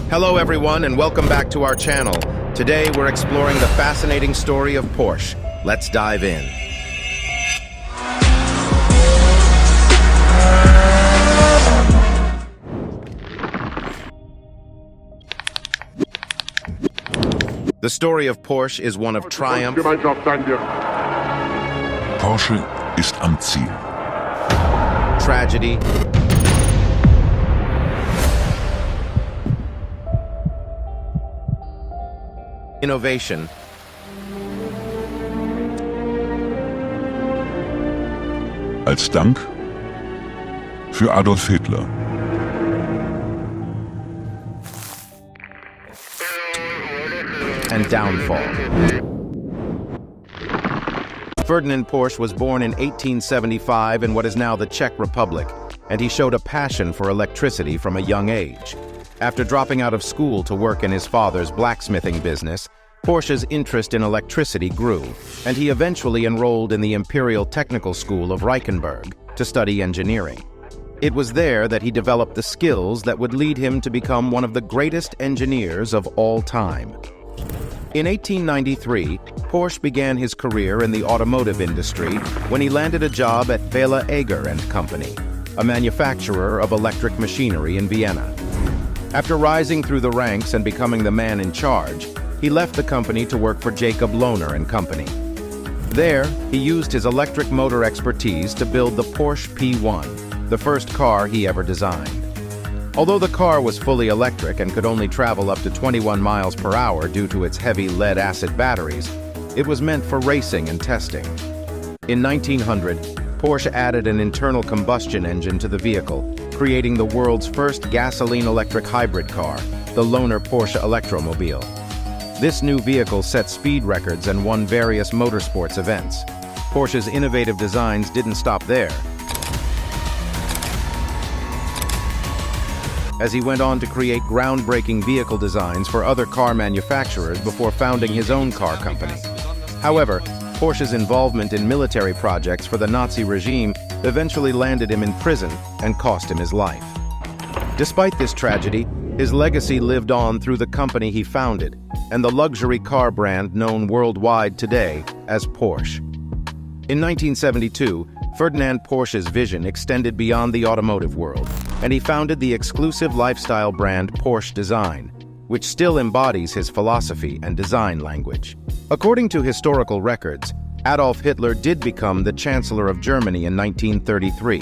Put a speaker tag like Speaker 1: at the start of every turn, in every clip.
Speaker 1: Hello everyone and welcome back to our channel. Today we're exploring the fascinating story of Porsche. Let's dive in. The story of Porsche is one of triumph.
Speaker 2: Porsche ist am Ziel.
Speaker 1: Tragedy, innovation,
Speaker 2: Als Dank für Adolf Hitler.
Speaker 1: and downfall. Ferdinand Porsche was born in 1875 in what is now the Czech Republic, and he showed a passion for electricity from a young age. After dropping out of school to work in his father's blacksmithing business, Porsche's interest in electricity grew, and he eventually enrolled in the Imperial Technical School of Reichenberg to study engineering. It was there that he developed the skills that would lead him to become one of the greatest engineers of all time. In 1893, Porsche began his career in the automotive industry when he landed a job at Wähler Eger & Company, a manufacturer of electric machinery in Vienna. After rising through the ranks and becoming the man in charge, he left the company to work for Jacob Lohner & Company. There, he used his electric motor expertise to build the Porsche P1, the first car he ever designed. Although the car was fully electric and could only travel up to 21 miles per hour due to its heavy lead-acid batteries, it was meant for racing and testing. In 1900, Porsche added an internal combustion engine to the vehicle, creating the world's first gasoline-electric hybrid car, the Lohner Porsche Elektromobile. This new vehicle set speed records and won various motorsports events. Porsche's innovative designs didn't stop there, as he went on to create groundbreaking vehicle designs for other car manufacturers before founding his own car company. However, Porsche's involvement in military projects for the Nazi regime eventually landed him in prison and cost him his life. Despite this tragedy, his legacy lived on through the company he founded and the luxury car brand known worldwide today as Porsche. In 1972, Ferdinand Porsche's vision extended beyond the automotive world, and he founded the exclusive lifestyle brand Porsche Design, which still embodies his philosophy and design language. According to historical records, Adolf Hitler did become the Chancellor of Germany in 1933.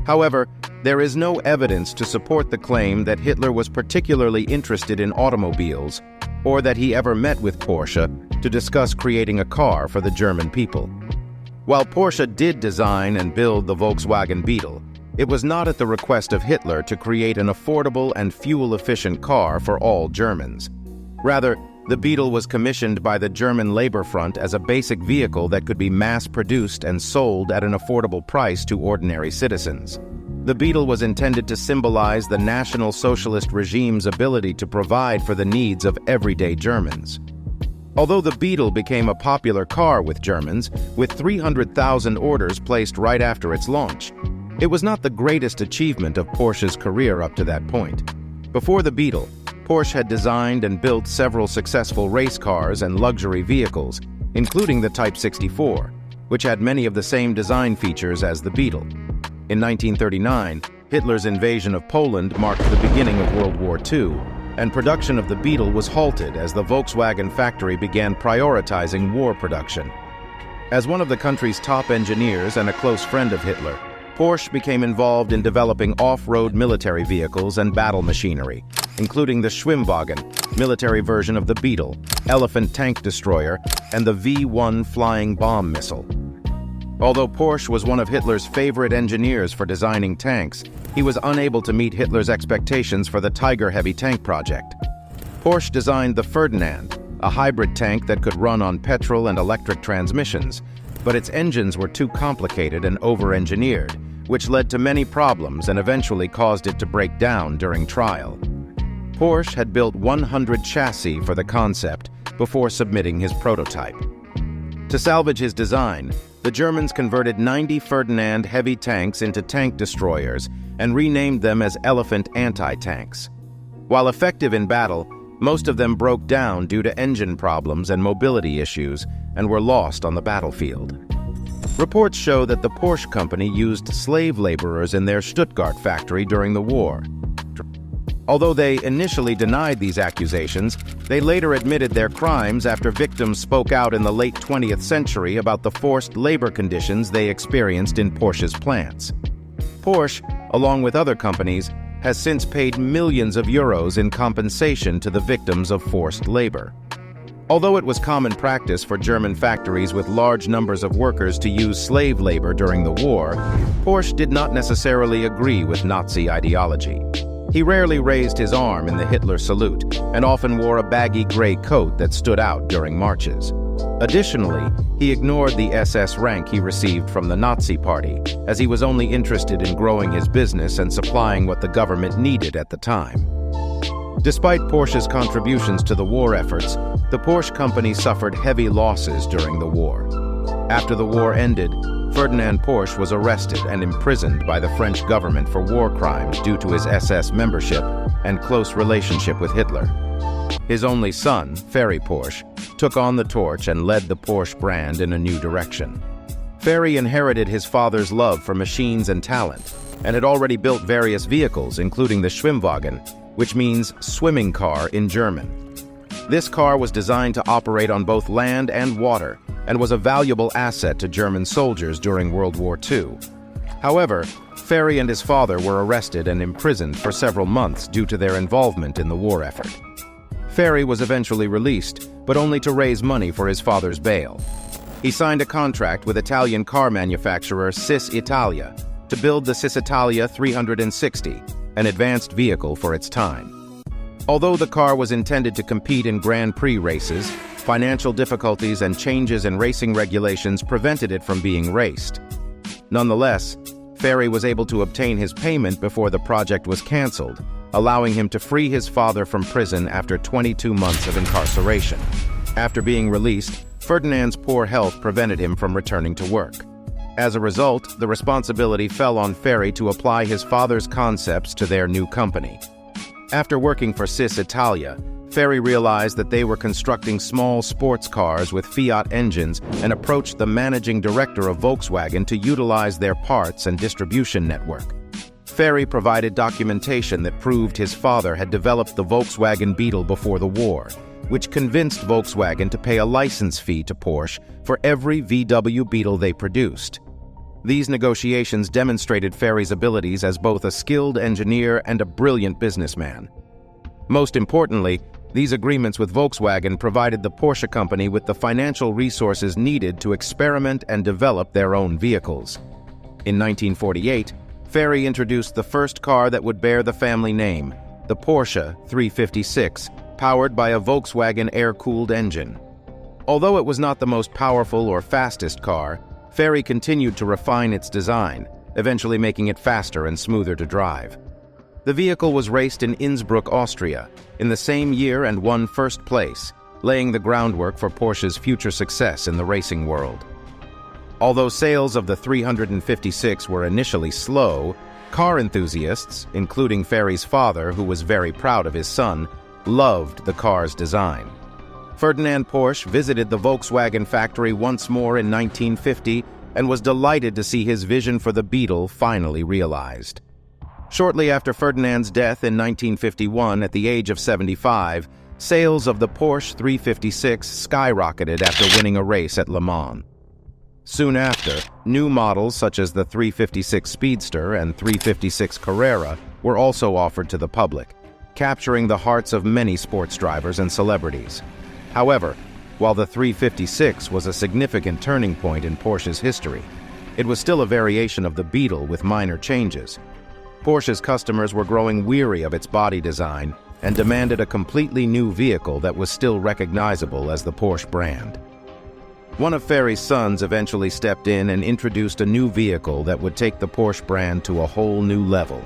Speaker 1: However, there is no evidence to support the claim that Hitler was particularly interested in automobiles or that he ever met with Porsche to discuss creating a car for the German people. While Porsche did design and build the Volkswagen Beetle, it was not at the request of Hitler to create an affordable and fuel-efficient car for all Germans. Rather, the Beetle was commissioned by the German Labor Front as a basic vehicle that could be mass-produced and sold at an affordable price to ordinary citizens. The Beetle was intended to symbolize the National Socialist regime's ability to provide for the needs of everyday Germans. Although the Beetle became a popular car with Germans, with 300,000 orders placed right after its launch, it was not the greatest achievement of Porsche's career up to that point. Before the Beetle, Porsche had designed and built several successful race cars and luxury vehicles, including the Type 64, which had many of the same design features as the Beetle. In 1939, Hitler's invasion of Poland marked the beginning of World War II, and production of the Beetle was halted as the Volkswagen factory began prioritizing war production. As one of the country's top engineers and a close friend of Hitler, Porsche became involved in developing off-road military vehicles and battle machinery, including the Schwimmwagen, military version of the Beetle, Elephant tank destroyer, and the V-1 flying bomb missile. Although Porsche was one of Hitler's favorite engineers for designing tanks, he was unable to meet Hitler's expectations for the Tiger heavy tank project. Porsche designed the Ferdinand, a hybrid tank that could run on petrol and electric transmissions, but its engines were too complicated and over-engineered, which led to many problems and eventually caused it to break down during trial. Porsche had built 100 chassis for the concept before submitting his prototype. To salvage his design, the Germans converted 90 Ferdinand heavy tanks into tank destroyers and renamed them as Elephant anti-tanks. While effective in battle, most of them broke down due to engine problems and mobility issues and were lost on the battlefield. Reports show that the Porsche company used slave laborers in their Stuttgart factory during the war. Although they initially denied these accusations, they later admitted their crimes after victims spoke out in the late 20th century about the forced labor conditions they experienced in Porsche's plants. Porsche, along with other companies, has since paid millions of euros in compensation to the victims of forced labor. Although it was common practice for German factories with large numbers of workers to use slave labor during the war, Porsche did not necessarily agree with Nazi ideology. He rarely raised his arm in the Hitler salute and often wore a baggy gray coat that stood out during marches. Additionally, he ignored the SS rank he received from the Nazi Party, as he was only interested in growing his business and supplying what the government needed at the time. Despite Porsche's contributions to the war efforts, the Porsche company suffered heavy losses during the war. After the war ended, Ferdinand Porsche was arrested and imprisoned by the French government for war crimes due to his SS membership and close relationship with Hitler. His only son, Ferry Porsche, took on the torch and led the Porsche brand in a new direction. Ferry inherited his father's love for machines and talent, and had already built various vehicles, including the Schwimmwagen, which means swimming car in German. This car was designed to operate on both land and water, and was a valuable asset to German soldiers during World War II. However, Ferry and his father were arrested and imprisoned for several months due to their involvement in the war effort. Ferry was eventually released, but only to raise money for his father's bail. He signed a contract with Italian car manufacturer Cis Italia to build the Cis Italia 360, an advanced vehicle for its time. Although the car was intended to compete in Grand Prix races, financial difficulties and changes in racing regulations prevented it from being raced. Nonetheless, Ferry was able to obtain his payment before the project was cancelled, allowing him to free his father from prison after 22 months of incarceration. After being released, Ferdinand's poor health prevented him from returning to work. As a result, the responsibility fell on Ferry to apply his father's concepts to their new company. After working for Cis Italia, Ferry realized that they were constructing small sports cars with Fiat engines and approached the managing director of Volkswagen to utilize their parts and distribution network. Ferry provided documentation that proved his father had developed the Volkswagen Beetle before the war, which convinced Volkswagen to pay a license fee to Porsche for every VW Beetle they produced. These negotiations demonstrated Ferry's abilities as both a skilled engineer and a brilliant businessman. Most importantly, these agreements with Volkswagen provided the Porsche company with the financial resources needed to experiment and develop their own vehicles. In 1948, Ferry introduced the first car that would bear the family name, the Porsche 356, powered by a Volkswagen air-cooled engine. Although it was not the most powerful or fastest car, Ferry continued to refine its design, eventually making it faster and smoother to drive. The vehicle was raced in Innsbruck, Austria, in the same year and won first place, laying the groundwork for Porsche's future success in the racing world. Although sales of the 356 were initially slow, car enthusiasts, including Ferry's father, who was very proud of his son, loved the car's design. Ferdinand Porsche visited the Volkswagen factory once more in 1950 and was delighted to see his vision for the Beetle finally realized. Shortly after Ferdinand's death in 1951 at the age of 75, sales of the Porsche 356 skyrocketed after winning a race at Le Mans. Soon after, new models such as the 356 Speedster and 356 Carrera were also offered to the public, capturing the hearts of many sports drivers and celebrities. However, while the 356 was a significant turning point in Porsche's history, it was still a variation of the Beetle with minor changes. Porsche's customers were growing weary of its body design and demanded a completely new vehicle that was still recognizable as the Porsche brand. One of Ferry's sons eventually stepped in and introduced a new vehicle that would take the Porsche brand to a whole new level.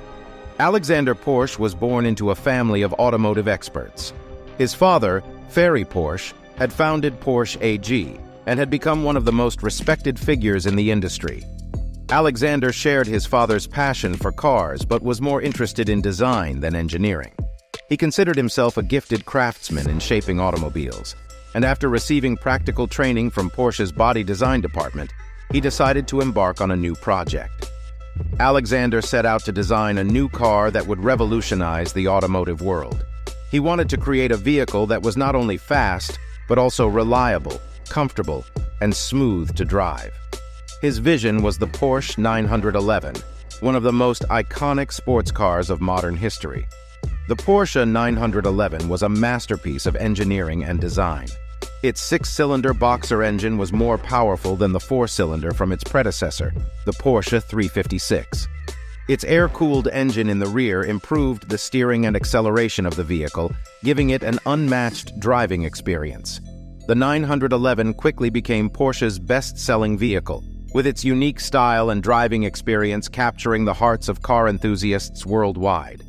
Speaker 1: Alexander Porsche was born into a family of automotive experts. His father, Ferry Porsche, had founded Porsche AG and had become one of the most respected figures in the industry. Alexander shared his father's passion for cars but was more interested in design than engineering. He considered himself a gifted craftsman in shaping automobiles, and after receiving practical training from Porsche's body design department, he decided to embark on a new project. Alexander set out to design a new car that would revolutionize the automotive world. He wanted to create a vehicle that was not only fast, but also reliable, comfortable, and smooth to drive. His vision was the Porsche 911, one of the most iconic sports cars of modern history. The Porsche 911 was a masterpiece of engineering and design. Its six-cylinder boxer engine was more powerful than the four-cylinder from its predecessor, the Porsche 356. Its air-cooled engine in the rear improved the steering and acceleration of the vehicle, giving it an unmatched driving experience. The 911 quickly became Porsche's best-selling vehicle, with its unique style and driving experience capturing the hearts of car enthusiasts worldwide.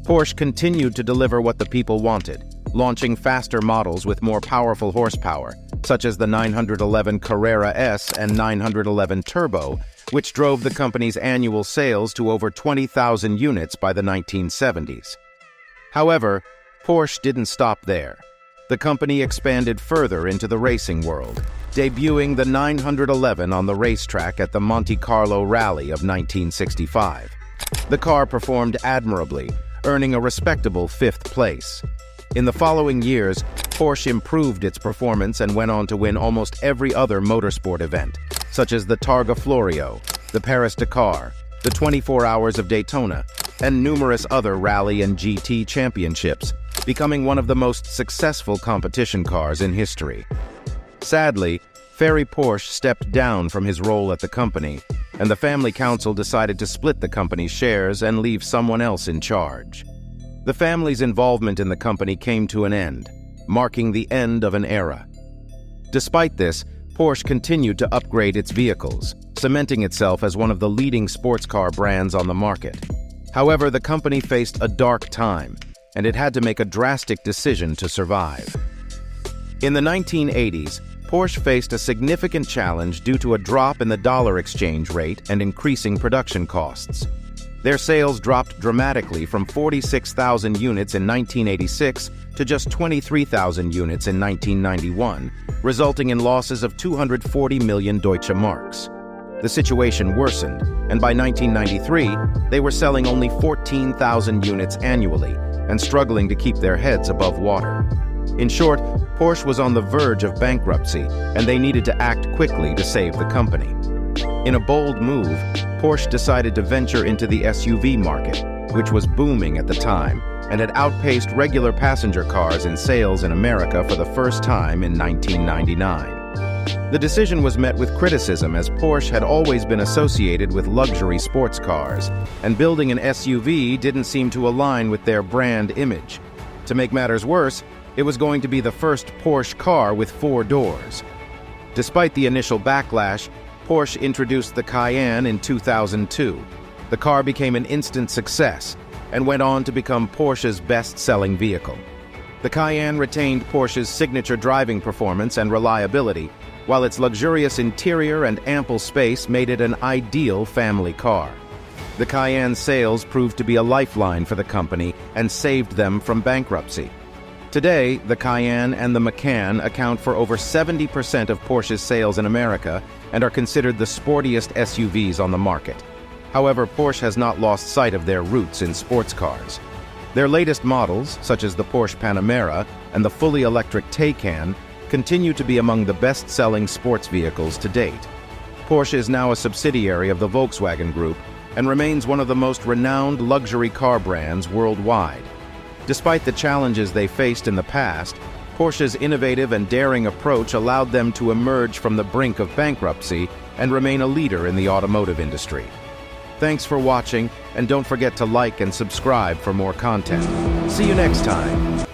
Speaker 1: Porsche continued to deliver what the people wanted, launching faster models with more powerful horsepower, such as the 911 Carrera S and 911 Turbo, which drove the company's annual sales to over 20,000 units by the 1970s. However, Porsche didn't stop there. The company expanded further into the racing world, debuting the 911 on the racetrack at the Monte Carlo Rally of 1965. The car performed admirably, earning a respectable fifth place. In the following years, Porsche improved its performance and went on to win almost every other motorsport event, such as the Targa Florio, the Paris-Dakar, the 24 Hours of Daytona, and numerous other rally and GT championships, becoming one of the most successful competition cars in history. Sadly, Ferry Porsche stepped down from his role at the company, and the family council decided to split the company's shares and leave someone else in charge. The family's involvement in the company came to an end, marking the end of an era. Despite this, Porsche continued to upgrade its vehicles, cementing itself as one of the leading sports car brands on the market. However, the company faced a dark time, and it had to make a drastic decision to survive. In the 1980s, Porsche faced a significant challenge due to a drop in the dollar exchange rate and increasing production costs. Their sales dropped dramatically from 46,000 units in 1986 to just 23,000 units in 1991, resulting in losses of 240 million Deutsche Marks. The situation worsened, and by 1993, they were selling only 14,000 units annually and struggling to keep their heads above water. In short, Porsche was on the verge of bankruptcy, and they needed to act quickly to save the company. In a bold move, Porsche decided to venture into the SUV market, which was booming at the time and had outpaced regular passenger cars in sales in America for the first time in 1999. The decision was met with criticism as Porsche had always been associated with luxury sports cars, and building an SUV didn't seem to align with their brand image. To make matters worse, it was going to be the first Porsche car with 4 doors. Despite the initial backlash, Porsche introduced the Cayenne in 2002. The car became an instant success and went on to become Porsche's best-selling vehicle. The Cayenne retained Porsche's signature driving performance and reliability, while its luxurious interior and ample space made it an ideal family car. The Cayenne's sales proved to be a lifeline for the company and saved them from bankruptcy. Today, the Cayenne and the Macan account for over 70% of Porsche's sales in America and are considered the sportiest SUVs on the market. However, Porsche has not lost sight of their roots in sports cars. Their latest models, such as the Porsche Panamera and the fully electric Taycan, continue to be among the best-selling sports vehicles to date. Porsche is now a subsidiary of the Volkswagen Group and remains one of the most renowned luxury car brands worldwide. Despite the challenges they faced in the past, Porsche's innovative and daring approach allowed them to emerge from the brink of bankruptcy and remain a leader in the automotive industry. Thanks for watching, and don't forget to like and subscribe for more content. See you next time.